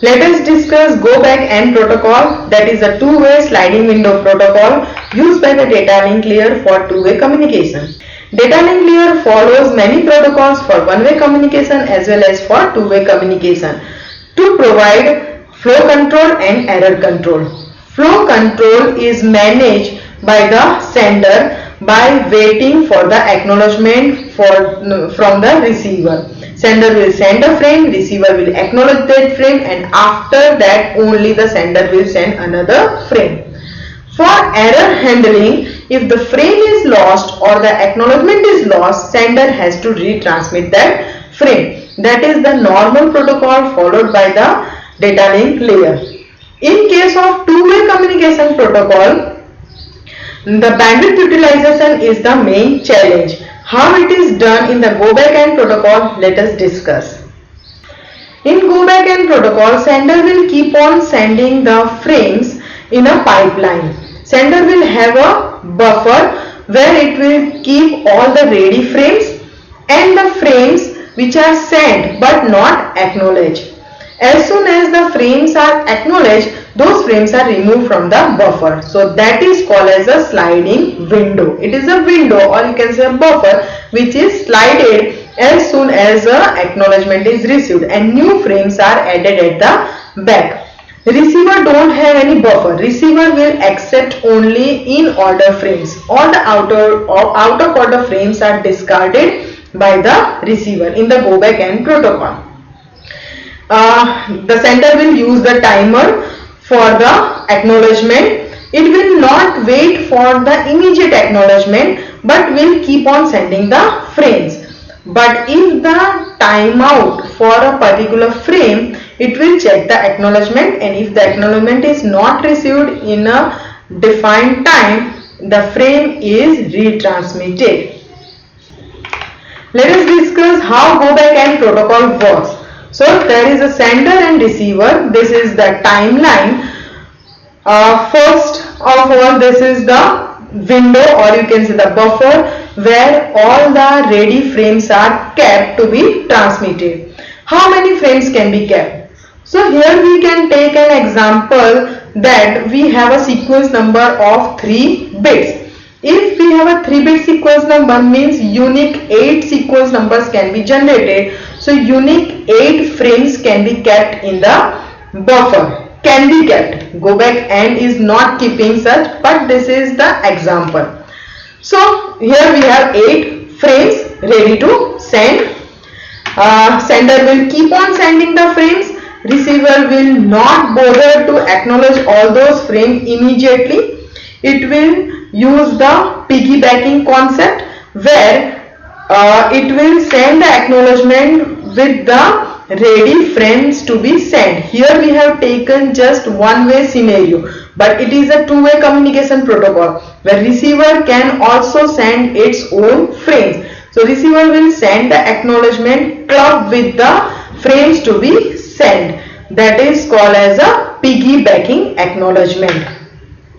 Let us discuss Go Back N protocol, that is a two-way sliding window protocol used by the data link layer for two-way communication. Data link layer follows many protocols for one-way communication as well as for two-way communication to provide flow control and error control. Flow control is managed by the sender by waiting for the acknowledgement from the receiver. Sender will send a frame, receiver will acknowledge that frame, and after that only the sender will send another frame. For error handling, if the frame is lost or the acknowledgement is lost, sender has to retransmit that frame. That is the normal protocol followed by the data link layer. In case of two-way communication protocol, the bandwidth utilization is the main challenge. How it is done in the Go Back N protocol, let us discuss. In Go Back N protocol, sender will keep on sending the frames in a pipeline. Sender will have a buffer where it will keep all the ready frames and the frames which are sent but not acknowledged. As soon as the frames are acknowledged, those frames are removed from the buffer. So that is called as a sliding window. It is a window, or you can say a buffer, which is slided as soon as acknowledgement is received and new frames are added at the back. Receiver don't have any buffer. Receiver will accept only in order frames. All the out of order frames are discarded by the receiver in the Go Back N protocol. The sender will use the timer for the acknowledgement. It will not wait for the immediate acknowledgement but will keep on sending the frames. But if the timeout for a particular frame, it will check the acknowledgement, and if the acknowledgement is not received in a defined time, the frame is retransmitted. Let us discuss how Go Back N protocol works. So there is a sender and receiver. This is the timeline. First of all, this is the window, or you can say the buffer, where all the ready frames are kept to be transmitted. How many frames can be kept? So here we can take an example that we have a sequence number of 3 bits. If we have a 3-bit sequence number, means unique 8 sequence numbers can be generated. So unique 8 frames can be kept in the buffer. Can be kept. Go Back N is not keeping such, but this is the example. So here we have 8 frames ready to send. Sender will keep on sending the frames. Receiver will not bother to acknowledge all those frames immediately. It will use the piggybacking concept, where it will send the acknowledgement with the ready frames to be sent. Here we have taken just one-way scenario, but it is a two-way communication protocol where receiver can also send its own frames. So receiver will send the acknowledgement clubbed with the frames to be sent. That is called as a piggybacking acknowledgement.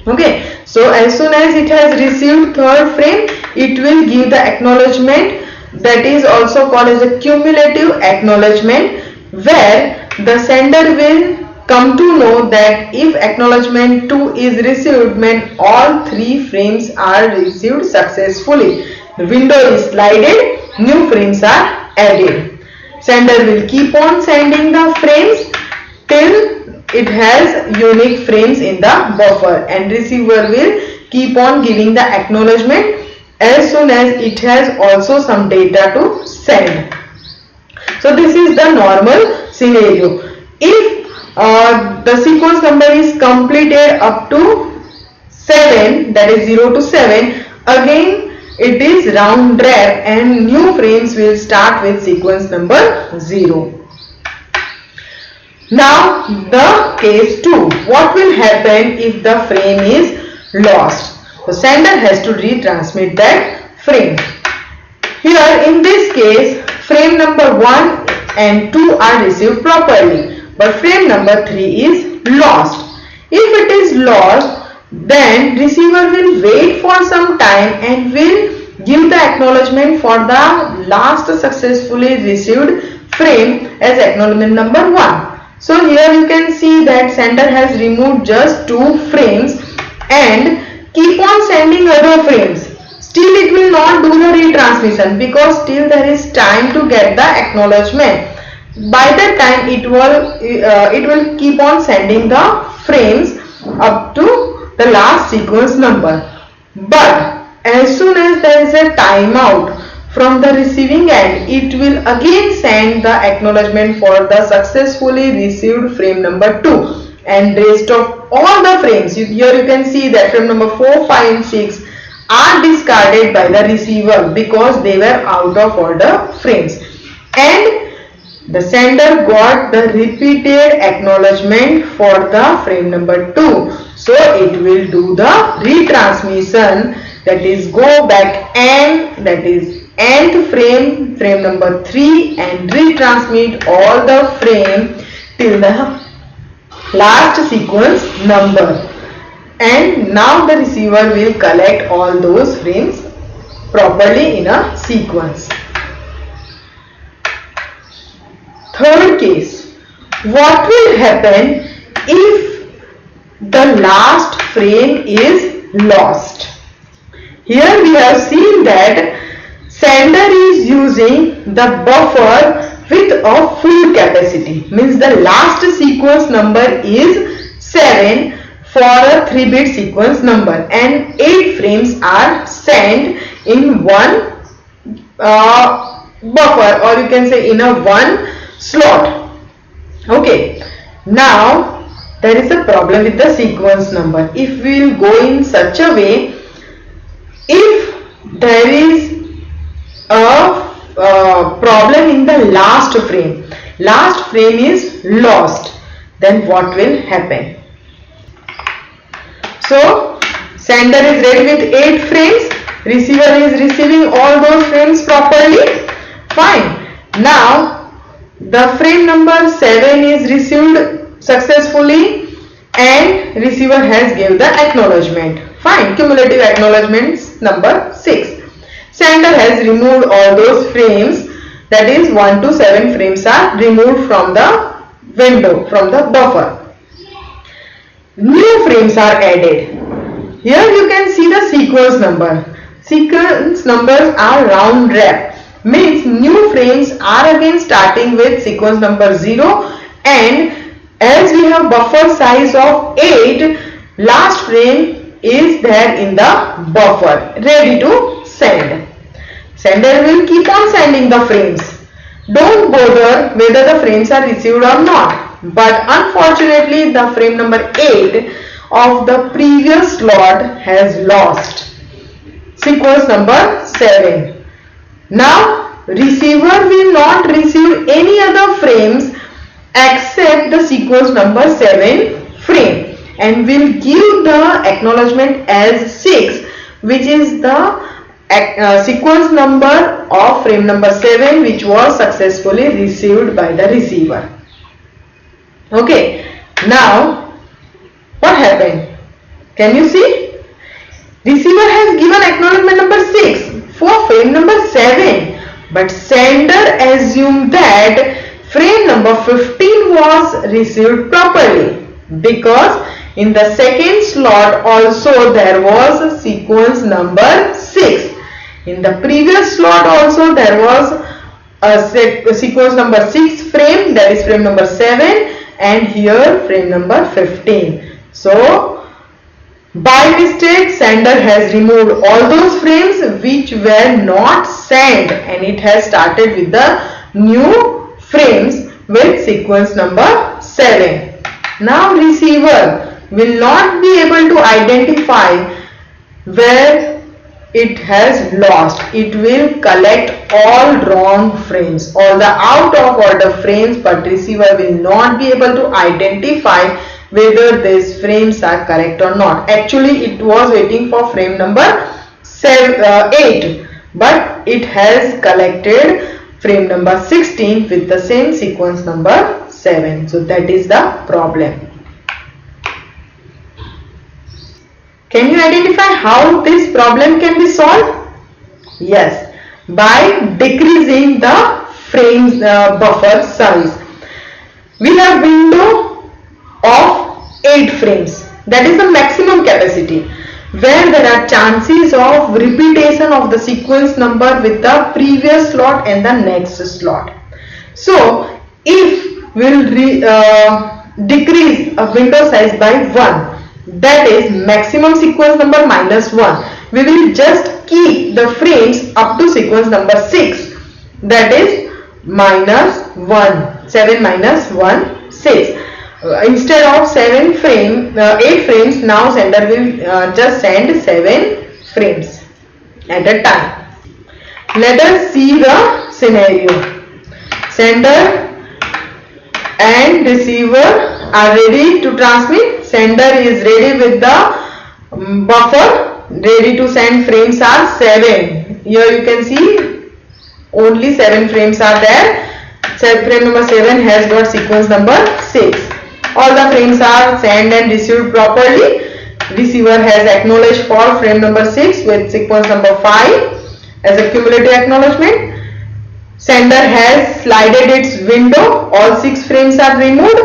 Okay, so as soon as it has received third frame, it will give the acknowledgement, that is also called as a cumulative acknowledgement, where the sender will come to know that if acknowledgement 2 is received, means all 3 frames are received successfully. The window is slided, new frames are added. Sender will keep on sending the frames till it has unique frames in the buffer, and receiver will keep on giving the acknowledgement as soon as it has also some data to send. So this is the normal scenario. If the sequence number is completed up to 7, that is 0 to 7, again it is round trip and new frames will start with sequence number 0. Now the case 2. What will happen if the frame is lost? The sender has to retransmit that frame. Here in this case, frame number 1 and 2 are received properly, but frame number 3 is lost. If it is lost, then receiver will wait for some time and will give the acknowledgement for the last successfully received frame as acknowledgement number 1. So here you can see that sender has removed just 2 frames and keep on sending other frames. Still it will not do the retransmission because still there is time to get the acknowledgement. By that time it will keep on sending the frames up to the last sequence number. But as soon as there is a timeout from the receiving end, it will again send the acknowledgement for the successfully received frame number 2, and rest of all the frames, here you can see that frame number 4, 5 and 6 are discarded by the receiver because they were out of order frames, and the sender got the repeated acknowledgement for the frame number 2. So it will do the retransmission, that is go back and that is nth frame, frame number 3, and retransmit all the frame till the last sequence number. And now the receiver will collect all those frames properly in a sequence. Third case, what will happen if the last frame is lost? Here we have seen that sender is using the buffer with a full capacity, means the last sequence number is 7 for a 3-bit sequence number, and 8 frames are sent in one buffer, or you can say in a one slot. Okay, now there is a problem with the sequence number. If we will go in such a way, if there is a problem in the last frame is lost, then what will happen? So sender is ready with 8 frames, receiver is receiving all those frames properly, fine. Now the frame number 7 is received successfully and receiver has given the acknowledgement, fine. Cumulative acknowledgements number 6. Sender has removed all those frames, that is 1 to 7 frames are removed from the window, from the buffer. New frames are added. Here you can see the sequence number. Sequence numbers are round rep, means new frames are again starting with sequence number 0, and as we have buffer size of 8, last frame is there in the buffer ready to send. Sender will keep on sending the frames. Don't bother whether the frames are received or not. But unfortunately the frame number 8 of the previous slot has lost. Sequence number 7. Now receiver will not receive any other frames except the sequence number 7 frame, and will give the acknowledgement as 6, which is the sequence number of frame number 7 which was successfully received by the receiver. Okay, now what happened? Can you see? Receiver has given acknowledgement number 6 for frame number 7, but sender assumed that frame number 15 was received properly, because in the second slot also there was a sequence number 6. In the previous slot also there was a sequence number 6 frame, that is frame number 7, and here frame number 15. So by mistake sender has removed all those frames which were not sent, and it has started with the new frames with sequence number 7. Now receiver will not be able to identify where it has lost. It will collect all wrong frames, all the out of order frames, but receiver will not be able to identify whether these frames are correct or not. Actually it was waiting for frame number 8, but it has collected frame number 16 with the same sequence number 7. So that is the problem. Can you identify how this problem can be solved? Yes, by decreasing the frames buffer size. We have window frames. That is the maximum capacity, where there are chances of repetition of the sequence number with the previous slot and the next slot. So if we will decrease a window size by 1, that is maximum sequence number minus 1, we will just keep the frames up to sequence number 6, that is minus 1, 7 minus 1, 6. Instead of 8 frames, now sender will just send 7 frames at a time. Let us see the scenario. Sender and receiver are ready to transmit. Sender is ready with the buffer, ready to send. Frames are 7. Here you can see only 7 frames are there. Frame number 7 has got sequence number 6. All the frames are sent and received properly. Receiver has acknowledged for frame number 6 with sequence number 5 as a cumulative acknowledgement. Sender has slided its window. All 6 frames are removed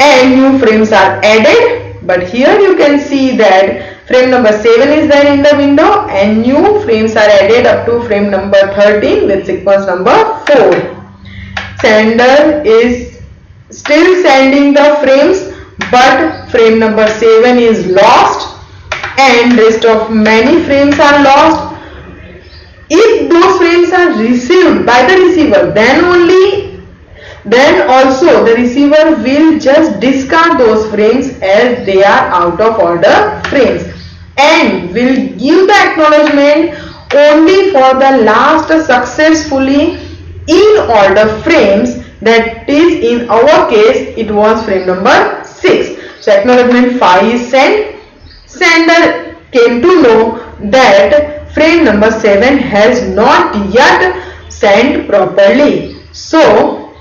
and new frames are added. But here you can see that frame number 7 is there in the window and new frames are added up to frame number 13 with sequence number 4. Sender is still sending the frames, but frame number 7 is lost and rest of many frames are lost. If those frames are received by the receiver, then also the receiver will just discard those frames as they are out of order frames and will give the acknowledgement only for the last successfully in order frames. That is, in our case, it was frame number 6. So acknowledgement 5 is sent. Sender came to know that frame number 7 has not yet sent properly. So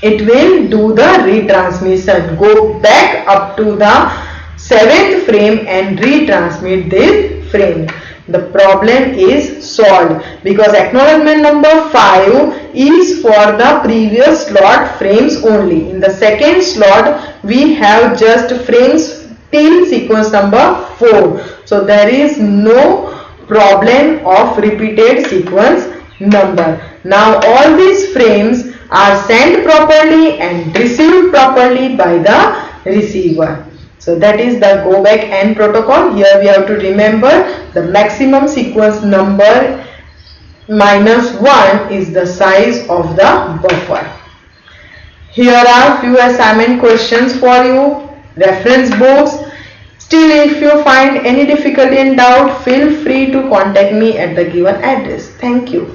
it will do the retransmission. Go back up to the 7th frame and retransmit this frame. The problem is solved because acknowledgement number 5 is for the previous slot frames only. In the second slot we have just frames till sequence number 4. So there is no problem of repeated sequence number. Now all these frames are sent properly and received properly by the receiver. So that is the go back N protocol. Here we have to remember the maximum sequence number minus 1 is the size of the buffer. Here are few assignment questions for you, reference books. Still, if you find any difficulty and doubt, feel free to contact me at the given address. Thank you.